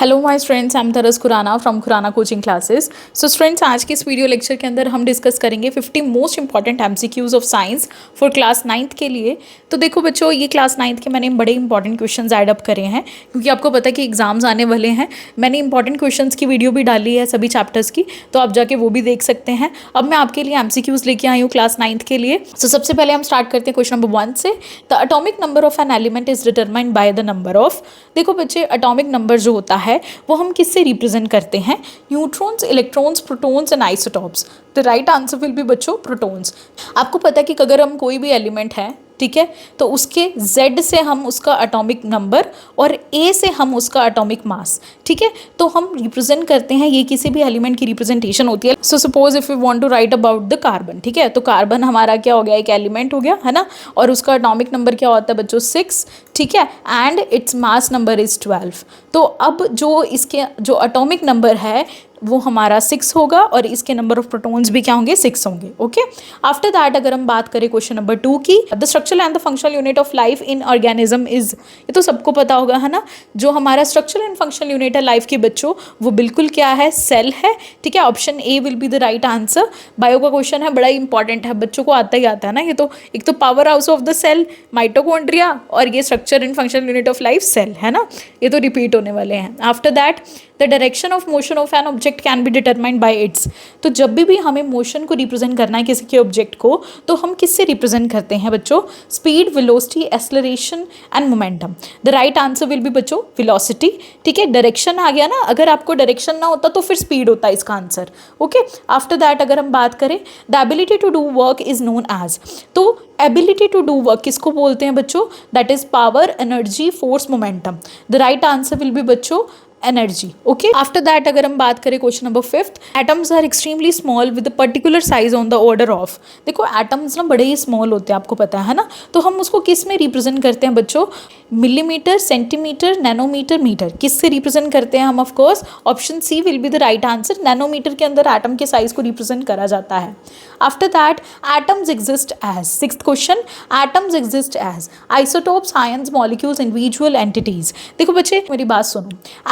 Hello my students, I am Taras Khurana from Khurana coaching classes. So students, आज के इस video lecture के अंदर हम डिस्कस करेंगे 50 most important MCQs of science for class 9th के लिए। तो देखो बच्चों, ये क्लास 9th के मैंने बड़े इंपॉर्टेंट क्वेश्चंस ऐड अप करे हैं, क्योंकि आपको पता है कि एग्जाम्स आने वाले हैं। मैंने इंपॉर्टेंट क्वेश्चंस की वीडियो भी डाली है सभी चैप्टर्स की, तो आप जाके वो भी देख सकते हैं। अब मैं आपके लिए एमसीक्यूज लेके आई हूँ क्लास 9th के लिए। सो सबसे पहले हम स्टार्ट करते हैं क्वेश्चन नंबर 1 से। The atomic number of an element is determined by the number of. देखो बच्चे, एटॉमिक नंबर जो होता है वो हम किससे रिप्रेजेंट करते हैं? Neutrons, electrons, protons and isotopes. The right answer will be बच्चों प्रोटॉन्स। आपको पता है कि अगर हम कोई भी एलिमेंट है, ठीक है, तो उसके Z से हम उसका एटॉमिक नंबर और A से हम उसका एटॉमिक मास, ठीक है, तो हम रिप्रेजेंट करते हैं। ये किसी भी एलिमेंट की रिप्रेजेंटेशन होती है। So suppose if you want to write about the carbon, ठीक है, तो कार्बन हमारा क्या हो गया? एक एलिमेंट हो गया, है ना, और उसका एटॉमिक नंबर क्या होता है बच्चों? 6, ठीक है, and its mass number is 12। तो अब जो इसके जो एटॉमिक नंबर है वो हमारा 6 होगा और इसके नंबर ऑफ प्रोटॉन्स भी क्या होंगे? 6 होंगे। ओके, आफ्टर दैट अगर हम बात करें क्वेश्चन नंबर 2 की, the structural and the functional unit of life in organism is. ये तो सबको पता होगा, है ना, जो हमारा स्ट्रक्चरल एंड फंक्शनल यूनिट है लाइफ के बच्चों, वो बिल्कुल क्या है? सेल है, ठीक है। Option A will be the right answer. Bio का क्वेश्चन है, बड़ा इंपॉर्टेंट है, बच्चों को आता ही आता है ना। ये तो एक तो power house of the cell mitochondria, और ये structure and functional unit of life cell, है ना। ये तो रिपीट होने वाले हैं। After that the direction of motion of an object can be determined by its. तो जब भी हमें मोशन को रिप्रेजेंट करना है किसी के ऑब्जेक्ट को, तो हम किससे रिप्रेजेंट करते हैं बच्चों? Speed, velocity, acceleration and momentum. The right answer will be बच्चों वेलोसिटी, ठीक है। डायरेक्शन आ गया ना, अगर आपको डायरेक्शन ना होता तो फिर स्पीड होता है इसका आंसर। ओके, आफ्टर दैट अगर हम बात करें, the ability to do work is known as. तो एबिलिटी टू डू वर्क किसको बोलते हैं बच्चों? That is power, energy, force, momentum. The right answer will be बच्चों एनर्जी। ओके, आफ्टर दैट अगर हम बात करें question number 5, atoms are extremely small with particular size on the order of. देखो एटम्स ना बड़े ही स्मॉल होते हैं, आपको पता है ना, तो हम उसको किस में रिप्रेजेंट करते हैं बच्चों? Millimetre, centimetre, nanometre, metre. किससे रिप्रेजेंट करते हैं हम? Of course option C will be the right answer. Nanometre के अंदर एटम के साइज को रिप्रेजेंट करा जाता है। After that atoms exist as, 6th question, atoms exist as isotopes, ions, molecules, individual entities. देखो बच्चे मेरी बात सुनो,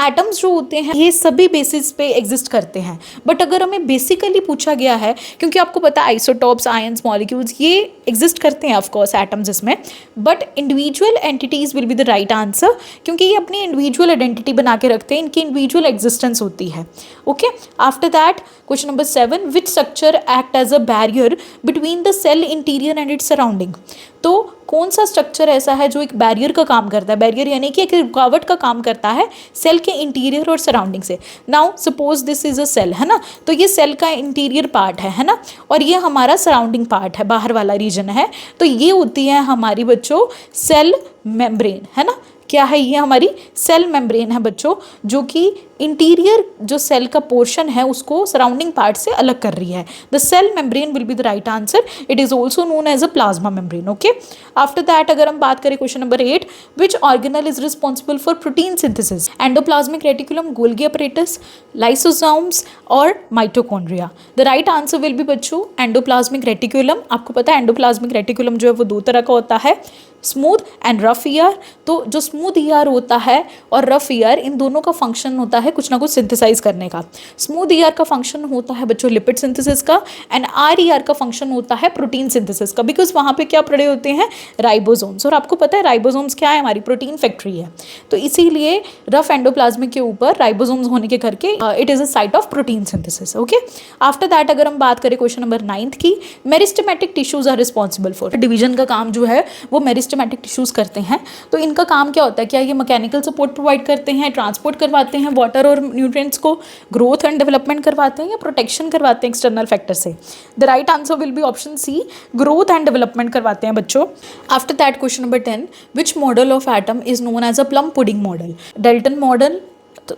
एटम्स जो होते हैं ये सभी बेसिस पे एग्जिस्ट करते हैं, बट अगर हमें बेसिकली पूछा गया है, क्योंकि आपको पता है आइसोटॉप्स, आयंस, मॉलिक्यूल्स ये एग्जिस्ट करते हैं ऑफ कोर्स एटम्स इसमें, but individual entities will be the right answer, क्योंकि ये अपनी इंडिविजुअल आइडेंटिटी बना के रखते हैं, इनकी इंडिविजुअल एग्जिस्टेंस होती है। Okay, after that question number 7, which structure act as a barrier between the cell interior and its surrounding. तो कौन सा स्ट्रक्चर ऐसा है जो एक बैरियर का काम करता है? बैरियर यानी कि एक रुकावट का काम करता है सेल के इंटीरियर और सराउंडिंग से। Now suppose this is a cell, है ना, तो ये सेल का इंटीरियर पार्ट है ना, और ये हमारा सराउंडिंग पार्ट है, बाहर वाला रीजन है। तो ये होती है हमारी बच्चों सेल मेम्ब्रेन, है ना। क्या है? ये हमारी सेल मेम्ब्रेन है बच्चों, जो कि इंटीरियर जो सेल का पोर्शन है उसको सराउंडिंग पार्ट से अलग कर रही है। The cell membrane will be the right answer. It is also known as a plasma membrane. Okay, after that अगर हम बात करें question number 8, which organelle is responsible for protein synthesis? Endoplasmic reticulum, Golgi apparatus, lysosomes और mitochondria. The right answer will be बच्चों endoplasmic reticulum. आपको पता है endoplasmic reticulum जो है वो 2 तरह का होता है, स्मूथ एंड रफ ईयर। तो जो स्मूथ ईयर होता है और रफ ईयर, इन दोनों का फंक्शन होता है कुछ ना कुछ सिंथेसाइज करने का। स्मूथ ईयर का फंक्शन होता है बच्चों लिपिड सिंथेसिस का, एंड आर ईयर का फंक्शन होता है प्रोटीन सिंथेसिस का, बिकॉज वहाँ पे क्या पड़े होते हैं? राइबोसोम्स। और आपको पता है राइबोसोम्स क्या है? हमारी प्रोटीन फैक्ट्री है। तो इसीलिए रफ एंडोप्लाज्मिक के ऊपर राइबोसोम्स होने के करके it is a site of protein synthesis. Okay, after that अगर हम बात करें क्वेश्चन नंबर 9 की, meristematic tissues are responsible for. Division का काम जो है वो मेरिस्टेमेटिक टिश्यूज करते हैं। तो इनका काम क्या होता है? क्या ये मैकेनिकल सपोर्ट प्रोवाइड करते हैं, ट्रांसपोर्ट करवाते हैं वाटर और न्यूट्रिएंट्स को, ग्रोथ एंड डेवलपमेंट करवाते हैं, या प्रोटेक्शन करवाते हैं एक्सटर्नल फैक्टर से? The right answer will be option C, growth and development करवाते हैं बच्चों। After that question number 10, which model of atom is known as a plum pudding model? Dalton model,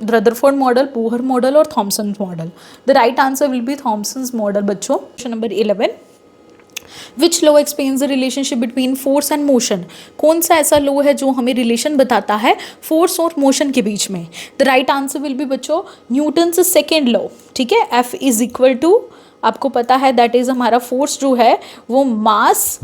Rutherford model, Bohr model और Thomson model? The right answer will be Thomson's model बच्चों। Question number 11, which law explains the relationship between force and motion? कौन सा ऐसा law है जो हमें relation बताता है फोर्स और मोशन के बीच में? The right answer will be बच्चों न्यूटन्स सेकेंड लॉ, ठीक है। F इज इक्वल टू, आपको पता है दैट इज हमारा फोर्स जो है वो मास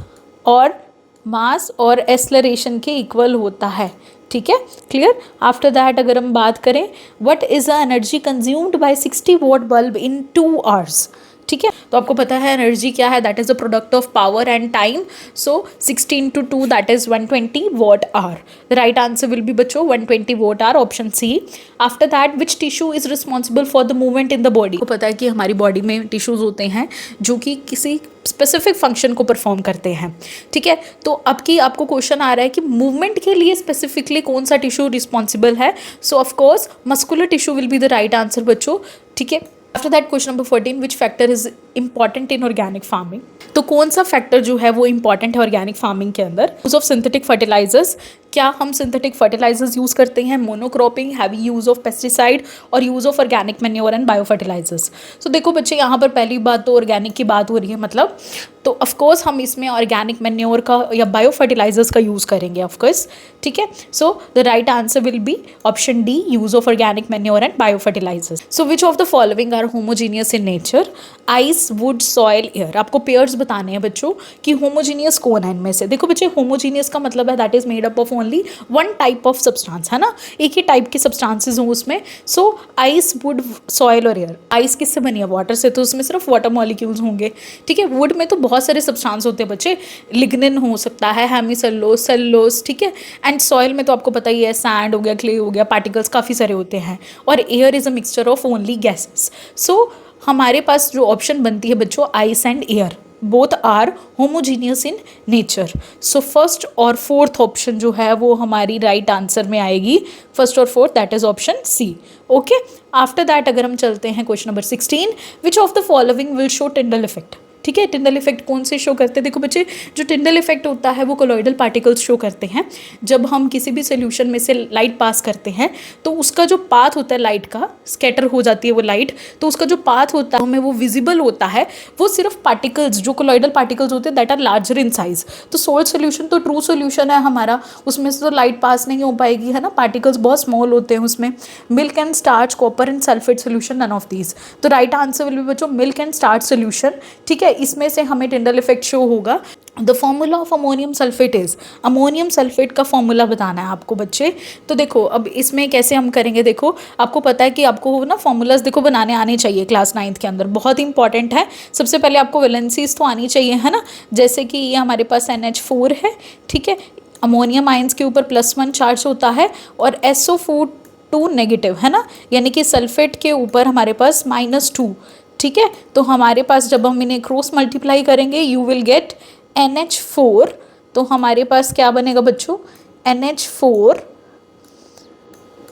और एक्सेलरेशन के इक्वल होता है, ठीक है, क्लियर। आफ्टर दैट अगर हम बात करें, what is the energy consumed by 60 watt bulb in 2 hours. ठीक है, तो आपको पता है एनर्जी क्या है, that is the product of power and time. So 16 to 2 that is 120 watt hour. The right answer will be बच्चों 120 watt hour, option C. After that which tissue is responsible for the movement in the body. आपको पता है कि हमारी body में tissues होते हैं जो कि किसी स्पेसिफिक फंक्शन को परफॉर्म करते हैं। ठीक है, तो अब की आपको क्वेश्चन आ रहा है कि मूवमेंट के लिए स्पेसिफिकली कौन सा टिश्यू रिस्पॉन्सिबल है। सो of course muscular tissue will be the right answer बच्चों। ठीक है, after that question number 14, which factor is important in organic farming. तो कौन सा फैक्टर जो है वो इंपॉर्टेंट है ऑर्गेनिक फार्मिंग के अंदर। यूज ऑफ सिंथेटिक फर्टिलाइजर्स, क्या हम सिंथेटिक फर्टिलाइजर्स यूज करते हैं, monocropping, heavy use of pesticide और use of organic manure and bio fertilizers. तो देखो बच्चे यहाँ पर पहली बात तो ऑर्गेनिक की बात हो रही है, मतलब तो ऑफकोर्स हम इसमें ऑर्गेनिक मैन्योर का या बायो फर्टिलाइजर्स का यूज़ करेंगे ऑफकोर्स। ठीक है, so the right answer will be option D, use of organic manure and bio fertilizers. So which of the following are homogeneous in nature, ice, wood, soil, air. आपको pairs बताने हैं बच्चों कि homogeneous कौन है इनमें से। देखो बच्चे होमोजीनियस का मतलब है that is made up of only one type of substance, है ना, एक ही टाइप के सब्सटेंसेज हों उसमें। सो आइस, वुड, सॉइल और एयर। आइस किससे बनी है, वाटर से, तो उसमें सिर्फ वाटर मॉलिक्यूल्स होंगे। ठीक है, वुड में तो बहुत सारे सब्सटेंस होते हैं बच्चे, लिग्निन हो सकता है, हेमिसेलुलोज, सेलुलोज। ठीक है, एंड सॉइल में तो आपको पता ही है, सैंड हो गया, क्ले हो गया, पार्टिकल्स काफ़ी सारे होते हैं। और air is a mixture of only gases. So हमारे पास जो ऑप्शन बनती है बच्चों, ice and air, both are homogeneous in nature. So first और फोर्थ ऑप्शन जो है वो हमारी राइट आंसर में आएगी, फर्स्ट और fourth, that is option C. Okay, after that अगर हम चलते हैं question number 16, which of the following will show Tyndall effect. ठीक है, टिंडल इफेक्ट कौन से शो करते हैं। देखो बच्चे, जो टिंडल इफेक्ट होता है वो कोलॉइडल पार्टिकल्स शो करते हैं। जब हम किसी भी सोल्यूशन में से लाइट पास करते हैं तो उसका जो पाथ होता है लाइट का, स्कैटर हो जाती है वो लाइट, तो उसका जो पाथ होता है हमें वो विजिबल होता है, वो सिर्फ पार्टिकल्स, जो कोलॉइडल पार्टिकल्स होते हैं that are larger in size. तो सोल्ट सोल्यूशन तो ट्रू सोल्यूशन है हमारा, उसमें से तो लाइट पास नहीं हो पाएगी, है ना, पार्टिकल्स बहुत स्मॉल होते हैं उसमें। Milk and starch, copper and sulphate solution, none of these. तो राइट आंसर विल बी बच्चों मिल्क एंड स्टार्च सोल्यूशन। ठीक है, इसमें से हमें टिंडल इफेक्ट शो होगा। The formula of ammonium sulphate is, ammonium sulphate का फॉर्मूला बताना है आपको बच्चे। तो देखो अब इसमें कैसे हम करेंगे, देखो आपको पता है कि आपको ना फॉर्मूलाज देखो बनाने आने चाहिए क्लास 9th के अंदर, बहुत इंपॉर्टेंट है। सबसे पहले आपको वैलेंसीज तो आनी चाहिए, है ना, जैसे कि ये हमारे पास NH4 है। ठीक है, अमोनियम आइंस के ऊपर +1 चार्ज होता है और SO2 नेगेटिव, है ना, यानी कि सल्फेट के ऊपर हमारे पास -2। ठीक है, तो हमारे पास जब हम इन्हें क्रॉस मल्टीप्लाई करेंगे यू विल गेट NH4। तो हमारे पास क्या बनेगा बच्चों, NH4,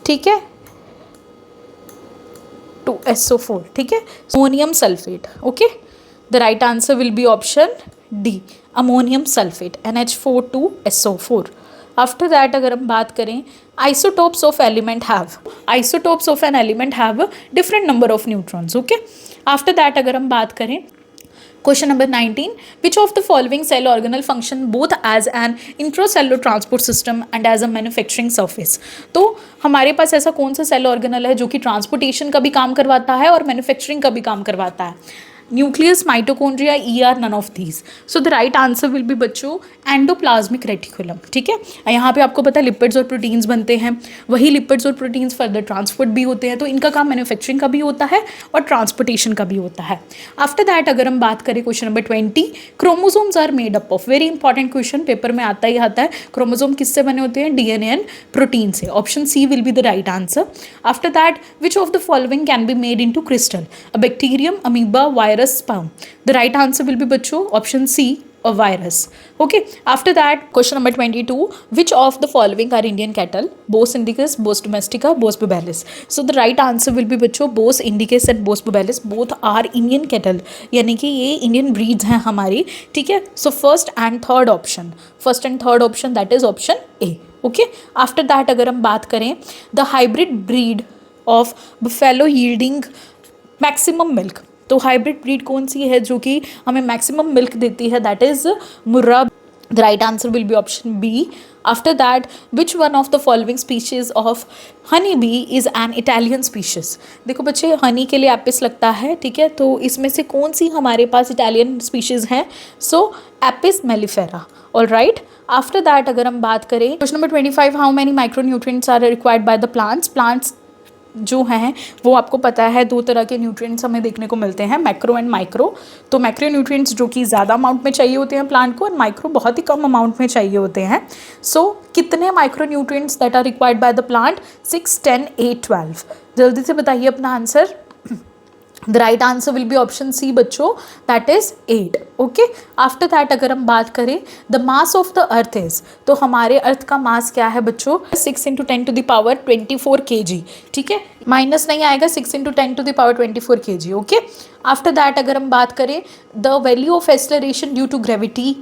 ठीक है, 2SO4। ठीक है, ammonium sulphate. Okay, the right answer will be option D, ammonium sulphate, NH4 2SO4। After that अगर हम बात करें, isotopes of element have, isotopes of an element have different number of neutrons. Okay, after that अगर हम बात करें question number 19, which of the following cell organelle function both as an intracellular transport system and as a manufacturing surface. तो हमारे पास ऐसा कौन सा cell organelle है जो कि ट्रांसपोर्टेशन का भी काम करवाता है और मैन्युफैक्चरिंग का भी काम करवाता है। Nucleus, mitochondria, ER, none of these. So the right answer will be बच्चों एंडोप्लाज्मिक रेटिकुलम। ठीक है, यहाँ पे आपको पता है लिपिड्स और प्रोटीन्स बनते हैं, वही लिपिड्स और प्रोटीन्स फर्दर ट्रांसपोर्ट भी होते हैं, तो इनका काम मैन्युफैक्चरिंग का भी होता है और ट्रांसपोर्टेशन का भी होता है। आफ्टर दैट अगर हम बात करें question number 20, chromosomes are made up of, very important question, paper में आता ही आता है। क्रोमोसोम किससे बने होते हैं, DNA एंड प्रोटीन से। Option C will be the right answer. After that which of the following can be made into crystal, a bacterium, amoeba, virus, sperm. The right answer will be बच्चों option C, a virus. Okay, after that question number 22, which of the following are Indian cattle, Bos indicus, Bos domestica, Bos bovalis. So the right answer will be बच्चों Bos indicus and Bos bovalis, both are Indian cattle, यानी कि ये Indian breeds हैं हमारी। ठीक है, so first and third option that is option A. Okay, after that अगर हम बात करें, the hybrid breed of buffalo yielding maximum milk, तो हाइब्रिड ब्रीड कौन सी है जो कि हमें मैक्सिमम मिल्क देती है, that is Murrah. The right answer will be option B. After that which one of the following species of honey bee is an Italian species. देखो बच्चे, हनी के लिए एपिस लगता है, ठीक है, तो इसमें से कौन सी हमारे पास इटालियन स्पीशीज है, so Apis mellifera. All right, after that अगर हम बात करें question number 25, how many micronutrients are required by the plants. Plants जो हैं वो आपको पता है दो तरह के न्यूट्रिएंट्स हमें देखने को मिलते हैं, मैक्रो एंड माइक्रो। तो मैक्रो न्यूट्रिएंट्स जो कि ज़्यादा अमाउंट में चाहिए होते हैं प्लांट को, और माइक्रो बहुत ही कम अमाउंट में चाहिए होते हैं। सो कितने micro nutrients that are required by the plant? 6, 10, 8, 12। जल्दी से बताइए अपना answer. The right answer will be option C बच्चों, that is 8। Okay, after that अगर हम बात करें the mass of the earth is, तो हमारे अर्थ का मास क्या है बच्चों? 6 × 10⁻24 kg। ठीक है, माइनस नहीं आएगा, 6 × 10⁻24 kg। ओके, आफ्टर दैट अगर हम बात करें the value of acceleration due to gravity.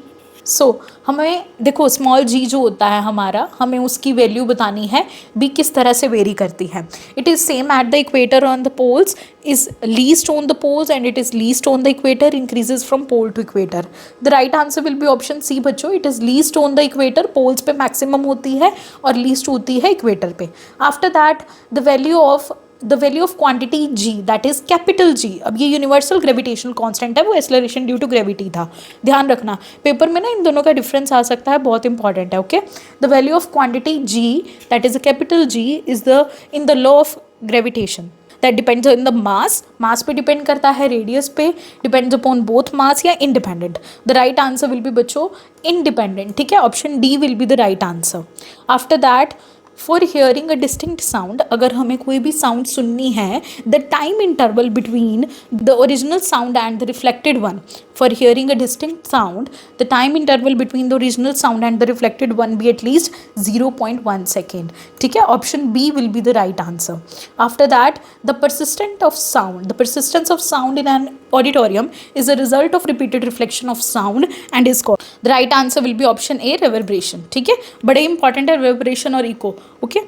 So हमें देखो स्मॉल जी जो होता है हमारा, हमें उसकी वैल्यू बतानी है भी किस तरह से वेरी करती है। It is same at the equator on the poles, is least on the poles and it is least on the equator, increases from pole to equator. The right answer will be option C बच्चों, it is least on the equator. Poles पे maximum होती है और least होती है equator पे। After that the value of quantity G, that is capital G. अब ये यूनिवर्सल ग्रेविटेशनल कांस्टेंट है, वो एक्सेलरेशन ड्यू टू ग्रेविटी था, ध्यान रखना पेपर में ना इन दोनों का डिफरेंस आ सकता है, बहुत इंपॉर्टेंट है। Okay, the value of quantity G that is a capital G is the in the law of gravitation that depends on the mass पे डिपेंड करता है, रेडियस पे डिपेंड्स अपॉन बोथ मास या independent. The right answer will be बच्चों independent. ठीक है, option D will be the right answer. After that for hearing a distinct sound, अगर हमें कोई भी साउंड सुननी है, the time interval between the original sound and the reflected one. For hearing a distinct sound, the time interval between the original sound and the reflected one be at least 0.1 second. ठीक है, option B will be the right answer. After that the persistence of sound in an auditorium is a result of repeated reflection of sound and is called, the right answer will be option A, reverberation। ठीक है, बड़े important है reverberation और echo। Okay,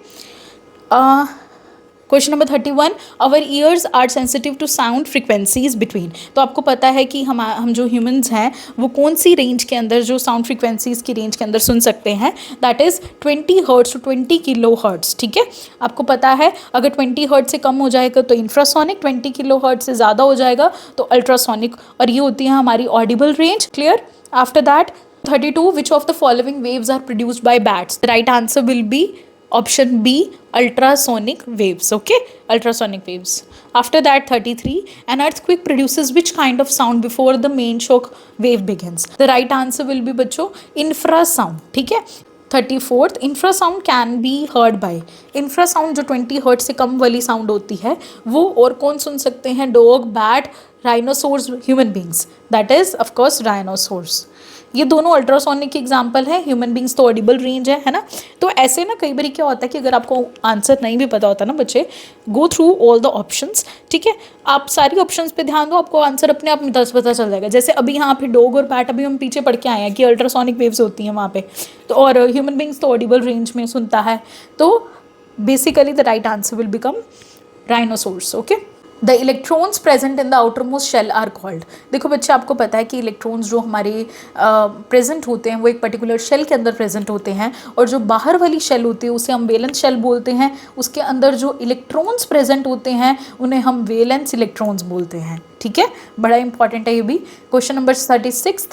question number 31, our ears are sensitive to sound frequencies between. तो आपको पता है कि हम जो ह्यूमंस हैं वो कौन सी रेंज के अंदर, जो साउंड फ्रिक्वेंसीज की रेंज के अंदर सुन सकते हैं, that is 20 hertz to 20 kilo hertz. ठीक है, आपको पता है अगर 20 हर्ट्स से कम हो जाएगा तो इंफ्रासोनिक, 20 किलो हर्ट्स से ज़्यादा हो जाएगा तो अल्ट्रासोनिक, और ये होती है हमारी audible range. Clear? After that 32, which of the following waves are produced by bats. The right answer will be option B, ultrasonic waves। okay, ultrasonic waves। after that 33, an earthquake produces which kind of sound before the main shock wave begins। the right answer will be बच्चों infrasound। ठीक है, 34th, infrasound can be heard by। infrasound जो 20 hertz से कम वाली sound होती है वो और कौन सुन सकते हैं? Dog, bat, rhinoceros, human beings. That is of course rhinoceros. ये दोनों अल्ट्रासोनिक के एग्जाम्पल है, ह्यूमन बींग्स तो ऑडिबल रेंज है ना। तो ऐसे ना कई बार क्या होता है कि अगर आपको आंसर नहीं भी पता होता ना बच्चे, go through all the options. ठीक है, आप सारी ऑप्शंस पे ध्यान दो, आपको आंसर अपने आप में 10 पता चल जाएगा। जैसे अभी यहाँ पे डॉग और बैट अभी हम पीछे पढ़ के आए हैं कि अल्ट्रासोनिक वेव्स होती हैं वहाँ पे, तो और ह्यूमन बींग्स तो ऑडिबल रेंज में सुनता है। तो basically the right answer will become rhinoceros. Okay, the electrons present in the outermost shell are called. देखो बच्चे, आपको पता है कि इलेक्ट्रॉन्स जो हमारे प्रेजेंट होते हैं वो एक पर्टिकुलर शेल के अंदर प्रेजेंट होते हैं, और जो बाहर वाली शेल होती है उसे हम वैलेंस शेल बोलते हैं। उसके अंदर जो इलेक्ट्रॉन्स प्रेजेंट होते हैं उन्हें हम वैलेंस इलेक्ट्रॉन्स बोलते हैं। ठीक है, बड़ा इंपॉर्टेंट है ये भी। Question number 36,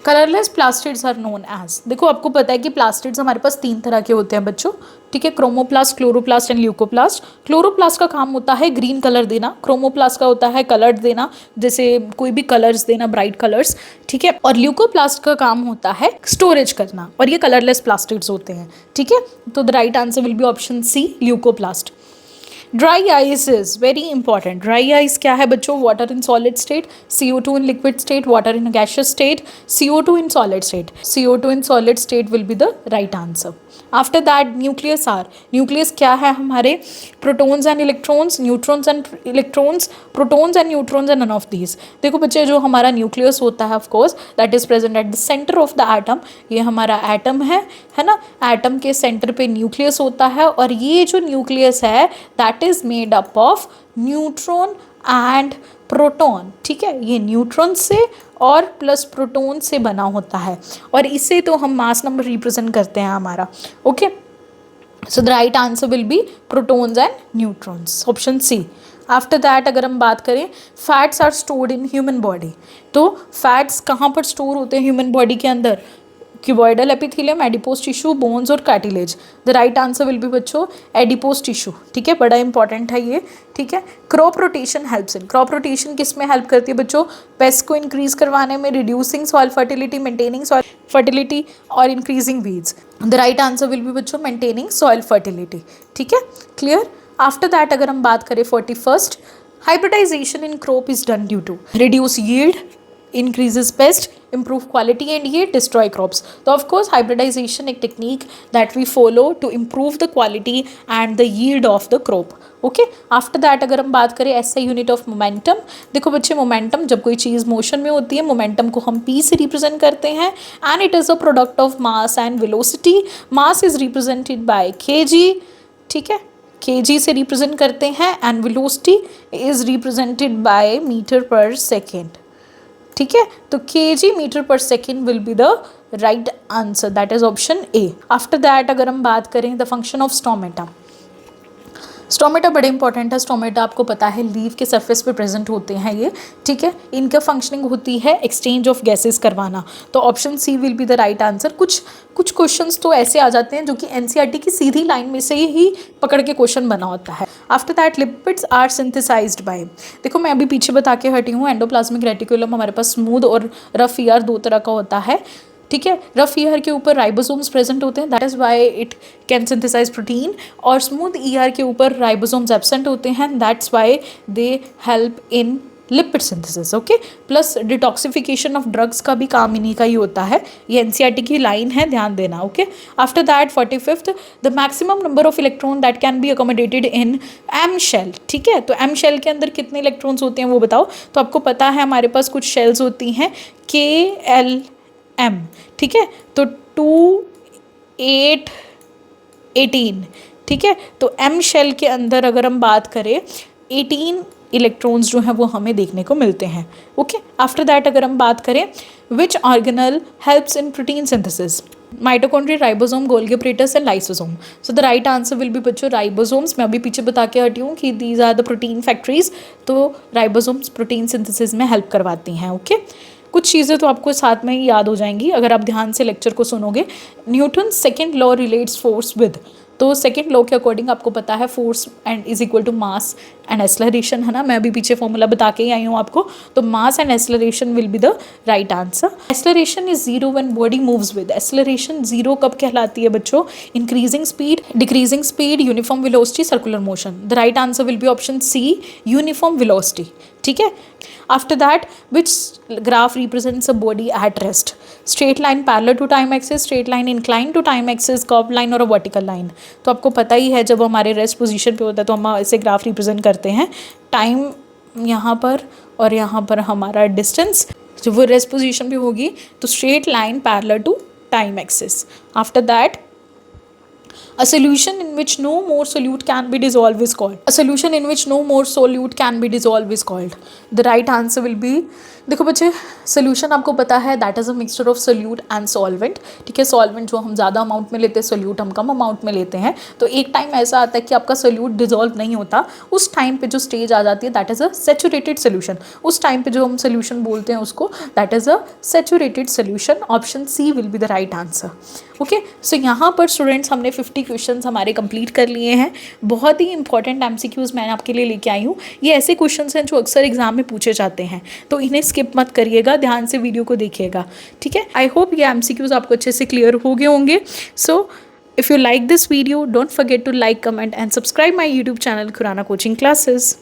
colourless plastids are known as. देखो आपको पता है कि प्लास्टिड्स हमारे पास 3 तरह के होते हैं बच्चों। ठीक है, chromoplast, chloroplast and leucoplast. Chloroplast का काम होता है ग्रीन कलर देना, क्रोमोप्लास्ट का होता है कलर्ड देना, जैसे कोई भी कलर्स देना, ब्राइट कलर्स। ठीक है, और ल्यूकोप्लास्ट का काम होता है स्टोरेज करना, और ये कलरलेस प्लास्टिड्स होते हैं। ठीक है, तो the right answer will be option C, leucoplast. Dry ice is very important. Dry ice क्या है बच्चों? Water in solid state, CO2 in liquid state, water in gaseous state, CO2 in solid state. CO2 in solid state will be the right answer. After that nucleus are. Nucleus क्या है हमारे? Protons and electrons, neutrons and electrons, protons and neutrons and none of these. देखो बच्चे, जो हमारा nucleus होता है of course that is present at the centre of the atom. ये हमारा एटम है ना, एटम के सेंटर पे न्यूक्लियस होता है, और ये जो न्यूक्लियस है that is made up of neutron and proton. ठीक है, ये न्यूट्रॉन से और प्लस प्रोटॉन से बना होता है, और इसे तो हम मास नंबर रिप्रेजेंट करते हैं हमारा। Okay, so the right answer will be protons and neutrons, option C. After that अगर हम बात करें, fats are stored in human body. तो फैट्स कहाँ पर स्टोर होते हैं ह्यूमन बॉडी के अंदर? Cuboidal epithelium, adipose tissue, bones और cartilage. The right answer will be बच्चों एडिपोज टिश्यू। ठीक है, बड़ा इंपॉर्टेंट है ये। ठीक है, crop rotation helps in, crop rotation किस में हेल्प करती है बच्चों? पेस्ट को इंक्रीज करवाने में, reducing soil fertility, maintaining soil fertility और increasing weeds. The right answer will be बच्चों मेंटेनिंग सॉइल फर्टिलिटी। ठीक है, क्लियर। आफ्टर दैट अगर हम बात करें 41st, hybridization in crop is done due to reduce yield, increases pest, improve quality and ये destroy crops. तो of course hybridization एक technique that we follow to improve the quality and the yield of the crop. Okay, after that अगर हम बात करें SI unit of momentum, देखो बच्चे momentum जब कोई चीज़ motion में होती है, momentum को हम P से represent करते हैं and it is a product of mass and velocity. Mass is represented by kg, ठीक है, kg से represent करते हैं and velocity is represented by meter per second. ठीक है, तो kg मीटर पर second will be the right answer, that is option A. After that अगर हम बात करें the function of stomata, stomata बड़े इंपॉर्टेंट है। स्टोमेटा आपको पता है लीव के सरफेस पे प्रेजेंट होते हैं ये। ठीक है, इनका फंक्शनिंग होती है एक्सचेंज ऑफ गैसेस करवाना, तो option C will be the right answer. कुछ क्वेश्चंस तो ऐसे आ जाते हैं जो कि एनसीईआरटी की सीधी लाइन में से ही पकड़ के क्वेश्चन बना होता है। After that lipids are synthesized by, देखो मैं अभी पीछे बता के हटी हूँ, एंडोप्लाज्मिक रेटिकुलम हमारे पास स्मूथ और रफ ईयर दो तरह का होता है। ठीक है, रफ ईयर के ऊपर राइबोसोम्स प्रेजेंट होते हैं, that is why it can synthesize protein, और स्मूथ ईयर के ऊपर राइबोसोम्स एब्सेंट होते हैं, that's why they help in lipid synthesis. Okay, plus detoxification of drugs का भी काम इन्हीं का ही होता है। ये एनसीईआरटी की लाइन है, ध्यान देना। Okay, after that 45th, the maximum number of electron that can be accommodated in M shell. ठीक है, तो एम शेल के अंदर कितने इलेक्ट्रॉन्स होते हैं वो बताओ। तो आपको पता है हमारे पास कुछ शेल्स होती हैं KLM। ठीक है, तो 2, 8, 18। ठीक है, तो एम शेल के अंदर अगर हम बात करें 18 इलेक्ट्रॉन्स जो हैं वो हमें देखने को मिलते हैं। ओके, आफ्टर दैट अगर हम बात करें which organelle helps in protein synthesis, mitochondria, ribosome, Golgi apparatus and lysosome. So the right answer will be बच्चों राइबोसोम्स। मैं अभी पीछे बता के हटी हूँ कि these are the protein factories, तो राइबोसोम्स प्रोटीन सिंथेसिस में हेल्प करवाती हैं। ओके, कुछ चीज़ें तो आपको साथ में ही याद हो जाएंगी अगर आप ध्यान से लेक्चर को सुनोगे। Newton second law relates force with, तो सेकेंड लॉ के अकॉर्डिंग आपको पता है force and is equal to mass and acceleration, है ना। मैं अभी पीछे फॉर्मूला बता के ही आई हूँ आपको, तो mass and acceleration will be the right answer. Acceleration is zero when body moves with, acceleration zero कब कहलाती है बच्चों? Increasing speed, decreasing speed, uniform velocity, circular motion. The right answer will be option C, uniform velocity. ठीक है, after that which graph represents a body at rest, straight line parallel to time axis, straight line incline to time axis, curve line और a vertical line. तो आपको पता ही है जब हमारे rest position पे होता है तो हम ऐसे ग्राफ रिप्रेजेंट करते हैं, टाइम यहाँ पर और यहाँ पर हमारा डिस्टेंस, जब वो रेस्ट पोजीशन पे होगी तो straight line parallel to time axis. After that a solution in which no more solute can be dissolved is called, a solution in which no more solute can be dissolved is called. The right answer will be, देखो बच्चे solution आपको पता है that is a mixture of solute and solvent. ठीक है, solvent जो हम ज़्यादा अमाउंट में लेते हैं, सोल्यूट हम कम अमाउंट में लेते हैं। तो एक टाइम ऐसा आता है कि आपका सोल्यूट डिजोल्व नहीं होता, उस टाइम पे जो स्टेज आ जाती है that is a saturated solution. उस टाइम पे जो हम सोल्यूशन बोलते हैं उसको that is a saturated solution. Option C will be the right answer. Okay, so यहाँ पर स्टूडेंट्स हमने 50 क्वेश्चन हमारे कंप्लीट कर लिए हैं। बहुत ही इंपॉर्टेंट एमसीक्यूज मैं आपके लिए लेके आई हूँ। ये ऐसे क्वेश्चन हैं जो अक्सर एग्जाम में पूछे जाते हैं, तो इन्हें स्किप मत करिएगा, ध्यान से वीडियो को देखिएगा। ठीक है, आई होप ये एमसीक्यूज आपको अच्छे से क्लियर हो गए होंगे। So if you like this video, don't forget to like, comment and subscribe my YouTube channel Khurana coaching classes.